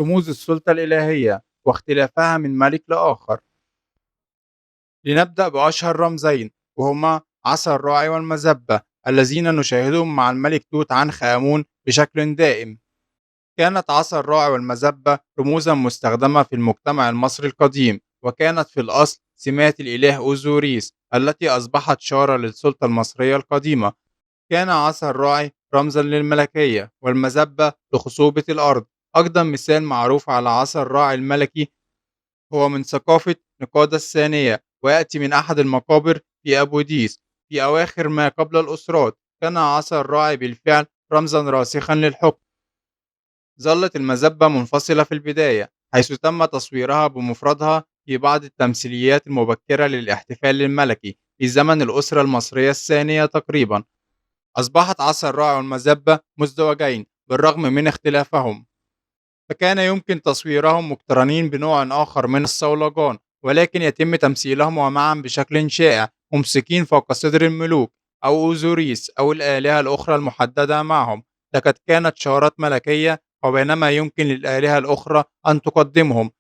رموز السلطة الإلهية واختلافها من ملك لآخر. لنبدأ بأشهر رمزين، وهما عصا الراعي والمذبة الذين نشاهدهم مع الملك توت عنخ آمون بشكل دائم. كانت عصا الراعي والمذبة رموزا مستخدمة في المجتمع المصري القديم، وكانت في الأصل سمات الإله أوزوريس التي أصبحت شارة للسلطة المصرية القديمة. كان عصا الراعي رمزا للملكية، والمذبة لخصوبة الأرض. أقدم مثال معروف على عصا الراعي الملكي هو من ثقافة نقادة الثانية، ويأتي من أحد المقابر في أبو ديس في أواخر ما قبل الأسرات. كان عصا الراعي بالفعل رمزا راسخا للحكم. ظلت المذبة منفصلة في البداية، حيث تم تصويرها بمفردها في بعض التمثيليات المبكرة للاحتفال الملكي في زمن الأسرة المصرية الثانية تقريبا. أصبحت عصا الراعي والمذبة مزدوجين بالرغم من اختلافهم، فكان يمكن تصويرهم مقترنين بنوع آخر من الصولجان، ولكن يتم تمثيلهم معا بشكل شائع ممسكين فوق صدر الملوك أو أوزوريس أو الآلهة الأخرى المحددة معهم. لقد كانت شارات ملكية، وبينما يمكن للآلهة الأخرى أن تقدمهم.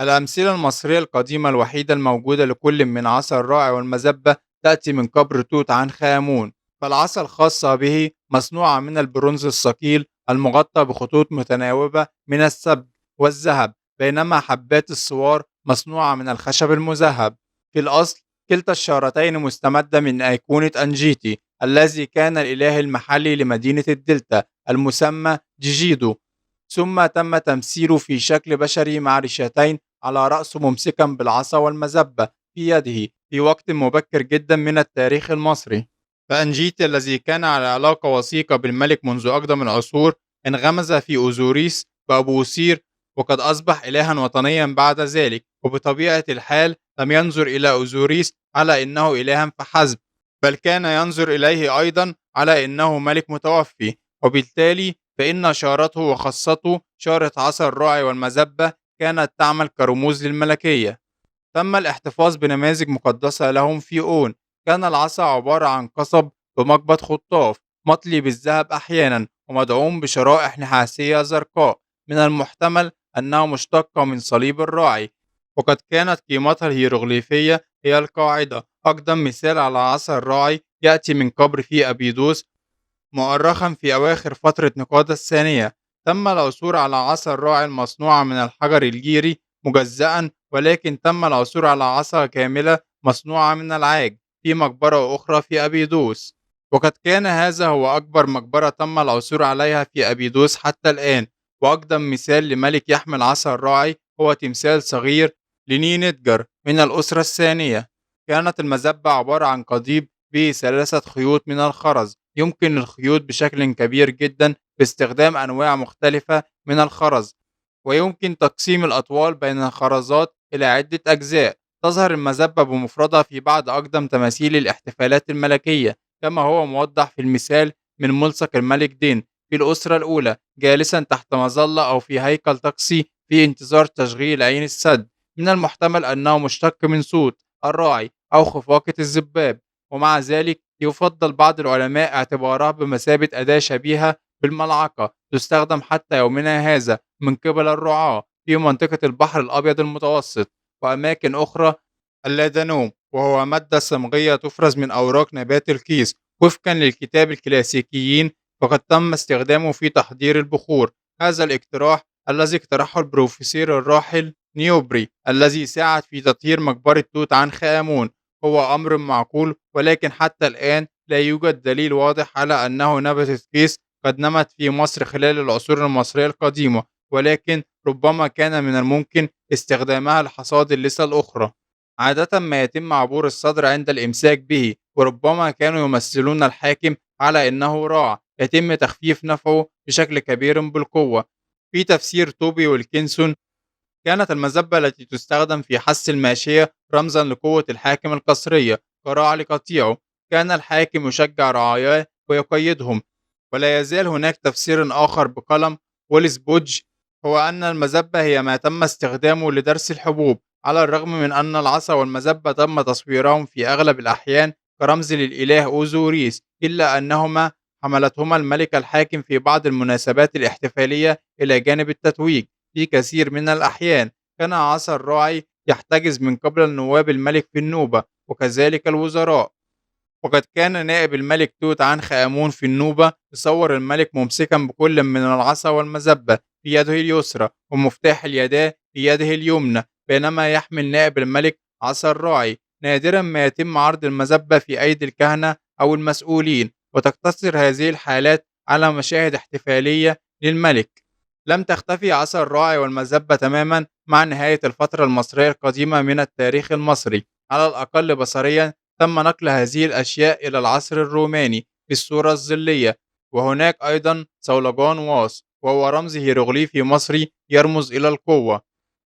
الأمثلة المصرية القديمة الوحيدة الموجودة لكل من عصا الراعي والمذبة تأتي من قبر توت عنخ آمون، فالعصا الخاصة به مصنوعة من البرونز الثقيل المغطى بخطوط متناوبة من السبج والذهب، بينما حبات الصوار مصنوعة من الخشب المذهب. في الأصل كلتا الشارتين مستمدة من أيقونة أنجيتي الذي كان الإله المحلي لمدينة الدلتا المسمى جيجيدو، ثم تم تمثيله في شكل بشري مع ريشتين على رأسه ممسكا بالعصا والمذبة في يده في وقت مبكر جدا من التاريخ المصري. فأنجيت الذي كان على علاقة وثيقة بالملك منذ أقدم العصور انغمز في أوزوريس بأبوسير، وقد أصبح إلها وطنيا بعد ذلك. وبطبيعة الحال لم ينظر إلى أوزوريس على إنه إلها فحسب، بل كان ينظر إليه أيضا على إنه ملك متوفي، وبالتالي فإن شارته وخاصته شارة عصا الراعي والمذبة كانت تعمل كرموز للملكية. تم الاحتفاظ بنماذج مقدسة لهم في أون. كان العصا عبارة عن قصب بمقبض خطاف مطلي بالذهب أحيانا ومدعوم بشرائح نحاسية زرقاء، من المحتمل أنها مشتقة من صليب الراعي، وقد كانت قيمتها الهيروغليفية هي القاعدة. أقدم مثال على عصا الراعي يأتي من قبر في أبيدوس مؤرخا في أواخر فترة نقادة الثانية. تم العثور على عصا الراعي المصنوعة من الحجر الجيري مجزأ، ولكن تم العثور على عصا كاملة مصنوعة من العاج في مقبرة أخرى في أبيدوس، وقد كان هذا هو أكبر مقبرة تم العثور عليها في أبيدوس حتى الآن. وأقدم مثال لملك يحمل عصا الراعي هو تمثال صغير لنينتجر من الأسرة الثانية. كانت المذبة عبارة عن قضيب به 3 خيوط من الخرز. يمكن الخيوط بشكل كبير جدا باستخدام أنواع مختلفة من الخرز، ويمكن تقسيم الأطوال بين الخرزات إلى عدة أجزاء. تظهر المذبة بمفردها في بعض أقدم تماثيل الاحتفالات الملكية، كما هو موضح في المثال من ملصق الملك دين في الأسرة الأولى جالسا تحت مظلة أو في هيكل طقسي في انتظار تشغيل عين السد. من المحتمل أنه مشتق من صوت الراعي أو خفاقة الذباب، ومع ذلك يفضل بعض العلماء اعتبارها بمثابة أداة شبيهة بالملعقة تستخدم حتى يومنا هذا من قبل الرعاة في منطقة البحر الأبيض المتوسط وأماكن أخرى. اللادانوم وهو مادة صمغية تفرز من أوراق نبات الكيس وفقا للكتاب الكلاسيكيين، فقد تم استخدامه في تحضير البخور. هذا الاقتراح الذي اقترحه البروفيسور الراحل نيوبري الذي ساعد في تطهير مقبرة توت عنخ آمون هو أمر معقول، ولكن حتى الآن لا يوجد دليل واضح على أنه نبتة كيس قد نمت في مصر خلال العصور المصرية القديمة، ولكن ربما كان من الممكن استخدامها لحصاد اللثة الأخرى. عادة ما يتم عبور الصدر عند الإمساك به، وربما كانوا يمثلون الحاكم على أنه راع يتم تخفيف نفعه بشكل كبير بالقوة. في تفسير توبي ويلكنسون، كانت المذبة التي تستخدم في حث الماشية رمزا لقوة الحاكم القصرية كراع لقطيعه. كان الحاكم يشجع رعاياه ويقيدهم. ولا يزال هناك تفسير آخر بقلم ويلس بودج، هو أن المذبة هي ما تم استخدامه لدرس الحبوب. على الرغم من أن العصا والمذبة تم تصويرهم في أغلب الأحيان كرمز للإله أوزوريس، إلا أنهما حملتهما الملك الحاكم في بعض المناسبات الاحتفالية إلى جانب التتويج. في كثير من الأحيان كان عصا الراعي يحتجز من قبل نواب الملك في النوبة وكذلك الوزراء. وقد كان نائب الملك توت عنخ آمون في النوبة يصور الملك ممسكا بكل من العصا والمزبة في يده اليسرى ومفتاح اليداة في يده اليمنى، بينما يحمل نائب الملك عصا الراعي. نادرا ما يتم عرض المزبة في أيدي الكهنة أو المسؤولين، وتقتصر هذه الحالات على مشاهد احتفالية للملك. لم تختفي عصا الراعي والمزبة تماما مع نهاية الفترة المصرية القديمة من التاريخ المصري، على الأقل بصريا. تم نقل هذه الأشياء إلى العصر الروماني في الصورة الظلية. وهناك أيضا صولجان واس، وهو رمز هيروغليفي مصري يرمز إلى القوة.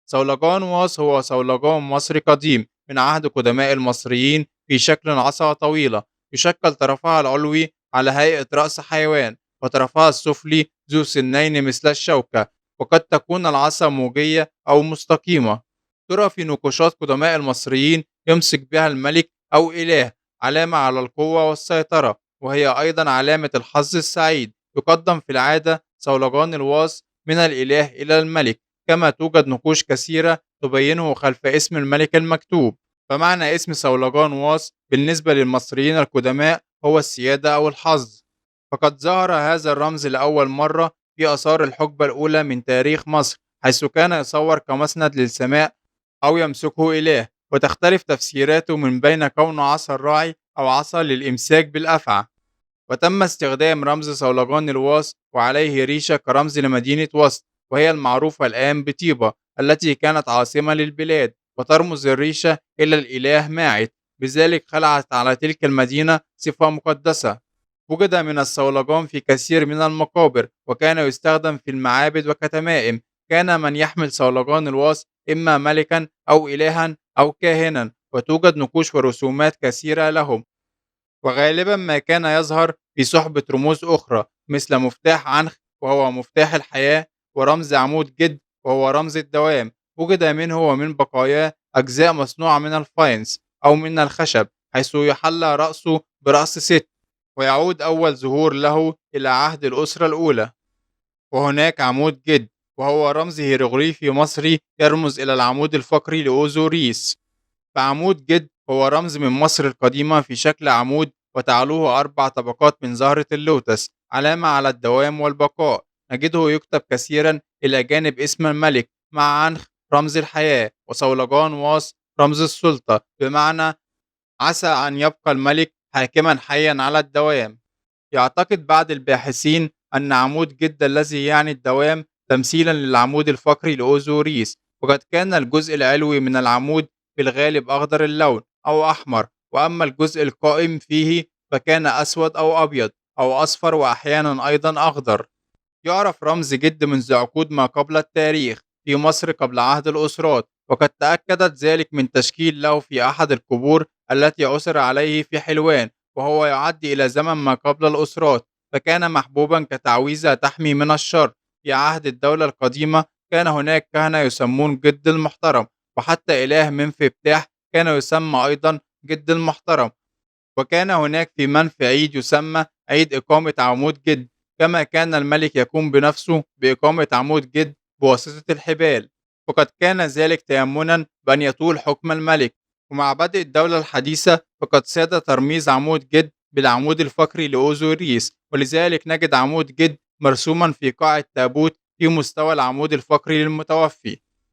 صولجان واس هو صولجان مصري قديم من عهد قدماء المصريين في شكل عصا طويلة، يشكل طرفها العلوي على هيئة رأس حيوان، وطرفها السفلي ذو سنين مثل الشوكة. وقد تكون العصا موجية أو مستقيمة. ترى في نقوشات قدماء المصريين يمسك بها الملك أو إله علامة على القوة والسيطرة، وهي أيضا علامة الحظ السعيد. يقدم في العادة صولجان الواص من الإله إلى الملك، كما توجد نقوش كثيرة تبينه خلف اسم الملك المكتوب. فمعنى اسم صولجان واص بالنسبة للمصريين القدماء هو السيادة أو الحظ. فقد ظهر هذا الرمز لأول مرة في آثار الحقبة الأولى من تاريخ مصر، حيث كان يصور كمسند للسماء أو يمسكه إله. وتختلف تفسيراته من بين كونه عصا الراعي أو عصا للإمساك بالأفعى. وتم استخدام رمز صولجان الواص وعليه ريشة كرمز لمدينة وسط، وهي المعروفة الآن بطيبة، التي كانت عاصمة للبلاد. وترمز الريشة إلى الإله ماعت، بذلك خلعت على تلك المدينة صفة مقدسة. وجد من الصولجان في كثير من المقابر، وكان يستخدم في المعابد وكتمائم. كان من يحمل صولجان الواص إما ملكا أو إلها أو كاهنا، وتوجد نقوش ورسومات كثيرة لهم. وغالبا ما كان يظهر في صحبة رموز أخرى مثل مفتاح عنخ وهو مفتاح الحياة، ورمز عمود جد وهو رمز الدوام. وجد منه ومن بقاياه أجزاء مصنوعة من الفاينس أو من الخشب، حيث يحلى رأسه برأس ست، ويعود أول ظهور له إلى عهد الأسرة الأولى. وهناك عمود جد، وهو رمز هيروغليفي مصري يرمز إلى العمود الفقري لأوزوريس. فعمود جد هو رمز من مصر القديمة في شكل عمود، وتعلوه 4 طبقات من زهرة اللوتس، علامة على الدوام والبقاء. نجده يكتب كثيرا إلى جانب اسم الملك مع عنخ رمز الحياة، وصولجان واص رمز السلطة، بمعنى عسى أن يبقى الملك حاكما حيا على الدوام. يعتقد بعض الباحثين أن عمود جدة الذي يعني الدوام تمثيلا للعمود الفقري لأوزوريس. وقد كان الجزء العلوي من العمود في الغالب أخضر اللون أو أحمر، وأما الجزء القائم فيه فكان أسود أو أبيض أو أصفر، وأحيانا أيضا أخضر. يعرف رمز جد منذ عقود ما قبل التاريخ في مصر قبل عهد الأسرات، وقد تأكدت ذلك من تشكيل له في أحد القبور التي عثر عليه في حلوان، وهو يعد إلى زمن ما قبل الأسرات. فكان محبوبا كتعويذة تحمي من الشر. في عهد الدولة القديمة كان هناك كهنة يسمون جد المحترم، وحتى إله منفي بتاح كان يسمى أيضا جد المحترم. وكان هناك في منف عيد يسمى عيد إقامة عمود جد، كما كان الملك يقوم بنفسه بإقامة عمود جد بواسطة الحبال. وقد كان ذلك تيمنا بأن يطول حكم الملك. ومع بدء الدولة الحديثة فقد ساد ترميز عمود جد بالعمود الفقري لأوزوريس، ولذلك نجد عمود جد مرسوما في قاع التابوت في مستوى العمود الفقري للمتوفي.